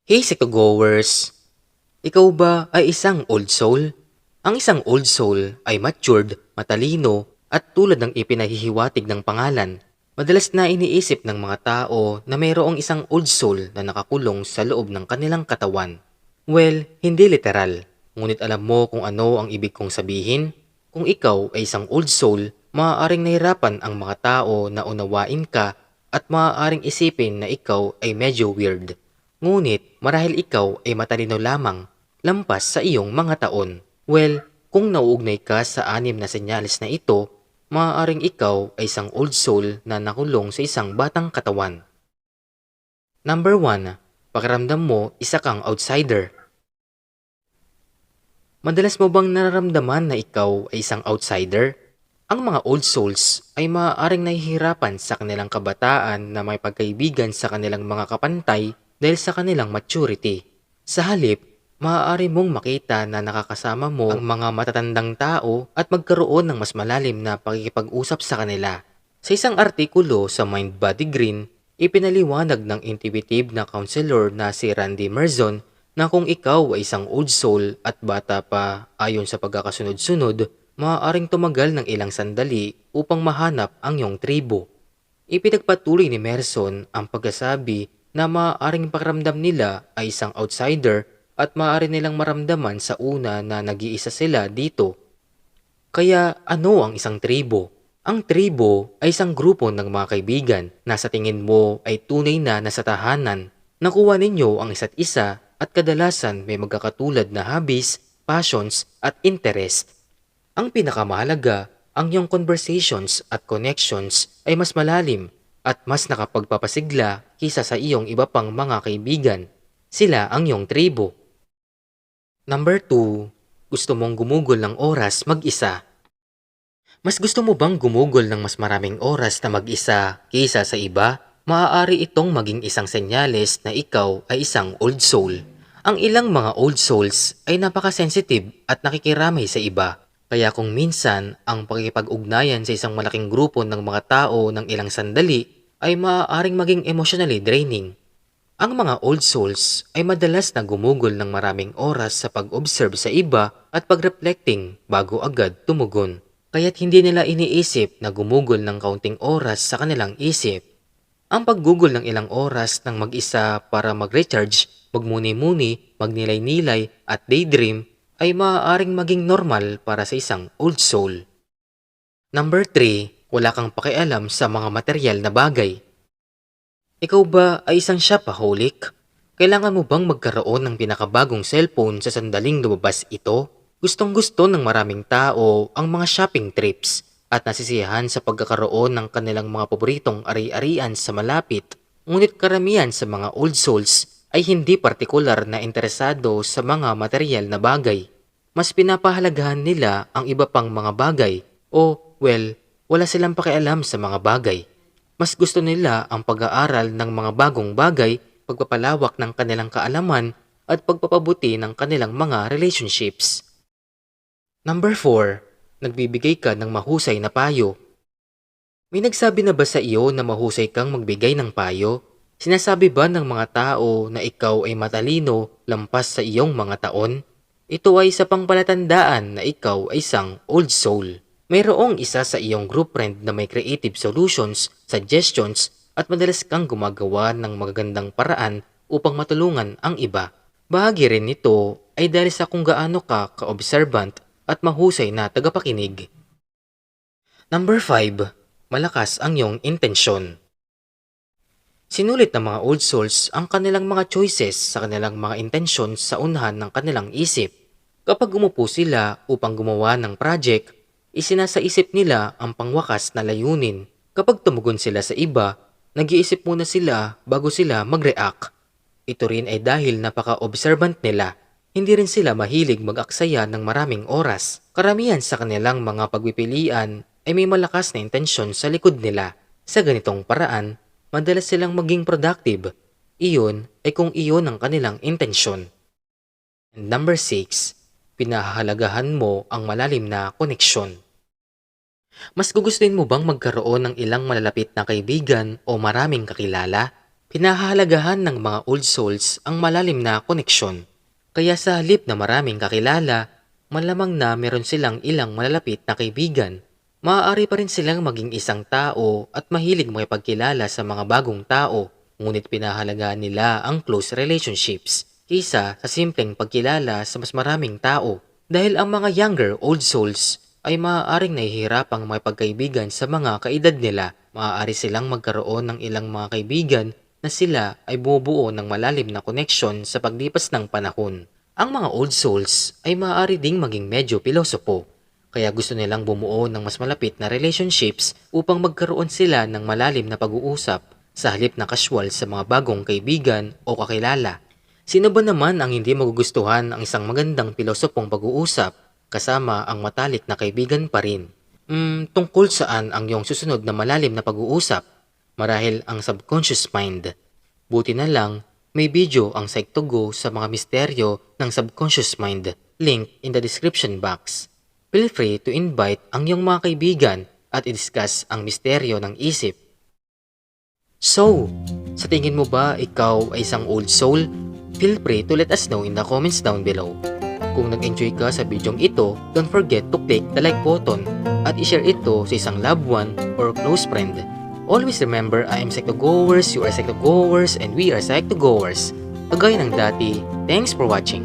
Hey Sekogoers! Ikaw ba ay isang old soul? Ang isang old soul ay matured, matalino, at tulad ng ipinahihiwatig ng pangalan. Madalas na iniisip ng mga tao na mayroong isang old soul na nakakulong sa loob ng kanilang katawan. Well, hindi literal. Ngunit alam mo kung ano ang ibig kong sabihin? Kung ikaw ay isang old soul, maaaring nahirapan ang mga tao na unawain ka at maaaring isipin na ikaw ay medyo weird. Ngunit marahil ikaw ay matalino lamang, lampas sa iyong mga taon. Well, kung nauugnay ka sa anim na senyales na ito, maaaring ikaw ay isang old soul na nakulong sa isang batang katawan. Number 1. Pakiramdam mo isa kang outsider. Madalas mo bang nararamdaman na ikaw ay isang outsider? Ang mga old souls ay maaaring nahihirapan sa kanilang kabataan na may pagkaibigan sa kanilang mga kapantay dahil sa kanilang maturity. Sa halip, maaari mong makita na nakakasama mo ang mga matatandang tao at magkaroon ng mas malalim na pakikipag-usap sa kanila. Sa isang artikulo sa Mind Body Green, ipinaliwanag ng intuitive na counselor na si Randy Merzon na kung ikaw ay isang old soul at bata pa ayon sa pagkakasunod-sunod, maaaring tumagal ng ilang sandali upang mahanap ang iyong tribo. Ipinagpatuloy ni Merson ang pagkasabi na maaaring pakiramdam nila ay isang outsider at maaari nilang maramdaman sa una na nag-iisa sila dito. Kaya ano ang isang tribo? Ang tribo ay isang grupo ng mga kaibigan na sa tingin mo ay tunay na nasa tahanan. Nakuha ninyo ang isa't isa at kadalasan may magkakatulad na hobbies, passions at interest. Ang pinakamahalaga, ang iyong conversations at connections ay mas malalim at mas nakapagpapasigla kisa sa iyong iba pang mga kaibigan. Sila ang iyong tribo. Number 2. Gusto mong gumugol ng oras mag-isa. Mas gusto mo bang gumugol ng mas maraming oras na mag-isa kaysa sa iba? Maaari itong maging isang senyales na ikaw ay isang old soul. Ang ilang mga old souls ay napaka-sensitive at nakikiramay sa iba. Kaya kung minsan ang pakikipag-ugnayan sa isang malaking grupo ng mga tao ng ilang sandali ay maaaring maging emotionally draining. Ang mga old souls ay madalas na gumugol ng maraming oras sa pag-observe sa iba at pag-reflecting bago agad tumugon. Kaya't hindi nila iniisip na gumugol ng kaunting oras sa kanilang isip. Ang paggugol ng ilang oras ng mag-isa para mag-recharge, magmuni-muni, magnilay-nilay at daydream ay maaaring maging normal para sa isang old soul. Number 3. Wala kang pakialam sa mga materyal na bagay. Ikaw ba ay isang shopaholic? Kailangan mo bang magkaroon ng pinakabagong cellphone sa sandaling lumabas ito? Gustong-gusto ng maraming tao ang mga shopping trips at nasisiyahan sa pagkakaroon ng kanilang mga paboritong ari-arian sa malapit. Ngunit karamihan sa mga old souls ay hindi partikular na interesado sa mga material na bagay. Mas pinapahalagahan nila ang iba pang mga bagay o, well, wala silang pakialam sa mga bagay. Mas gusto nila ang pag-aaral ng mga bagong bagay, pagpapalawak ng kanilang kaalaman at pagpapabuti ng kanilang mga relationships. Number 4. Nagbibigay ka ng mahusay na payo. May nagsabi na ba sa iyo na mahusay kang magbigay ng payo? Sinasabi ba ng mga tao na ikaw ay matalino lampas sa iyong mga taon? Ito ay sa pangpalatandaan na ikaw ay isang old soul. Mayroong isa sa iyong group friend na may creative solutions, suggestions at madalas kang gumagawa ng magagandang paraan upang matulungan ang iba. Bahagi rin nito ay dahil sa kung gaano ka ka-observant at mahusay na tagapakinig. Number 5. Malakas ang iyong intensyon. Sinulit ng mga old souls ang kanilang mga choices sa kanilang mga intensyon sa unahan ng kanilang isip. Kapag umupo sila upang gumawa ng project, isinasaisip nila ang pangwakas na layunin. Kapag tumugon sila sa iba, nag-iisip muna sila bago sila mag-react. Ito rin ay dahil napaka-observant nila. Hindi rin sila mahilig mag-aksaya ng maraming oras. Karamihan sa kanilang mga pagpipilian ay may malakas na intensyon sa likod nila. Sa ganitong paraan, madalas silang maging productive. Iyon ay kung iyon ang kanilang intensyon. And number 6. Pinahahalagahan mo ang malalim na koneksyon. Mas gugustuhin mo bang magkaroon ng ilang malalapit na kaibigan o maraming kakilala? Pinahahalagahan ng mga old souls ang malalim na koneksyon. Kaya sa halip na maraming kakilala, malamang na meron silang ilang malalapit na kaibigan. Maaari pa rin silang maging isang tao at mahilig makipagkilala sa mga bagong tao, ngunit pinahalagahan nila ang close relationships kaysa sa simpleng pagkilala sa mas maraming tao. Dahil ang mga younger old souls ay maaaring nahihirapang makipagkaibigan sa mga kaedad nila. Maaari silang magkaroon ng ilang mga kaibigan na sila ay bumubuo ng malalim na koneksyon sa paglipas ng panahon. Ang mga old souls ay maaari ding maging medyo pilosopo, kaya gusto nilang bumuo ng mas malapit na relationships upang magkaroon sila ng malalim na pag-uusap sa halip na casual sa mga bagong kaibigan o kakilala. Sino ba naman ang hindi magugustuhan ang isang magandang pilosopong pag-uusap kasama ang matalik na kaibigan pa rin? Tungkol saan ang iyong susunod na malalim na pag-uusap? Marahil ang subconscious mind. Buti na lang, may video ang Psych to Go sa mga misteryo ng subconscious mind. Link in the description box. Feel free to invite ang iyong mga kaibigan at i-discuss ang misteryo ng isip. So, sa tingin mo ba ikaw ay isang old soul? Feel free to let us know in the comments down below. Kung nag-enjoy ka sa bidyong ito, don't forget to click the like button at i-share ito sa isang loved one or close friend. Always remember, I am Psych2Goers, you are Psych2Goers, and we are Psych2Goers. Kagaya ng dati, thanks for watching.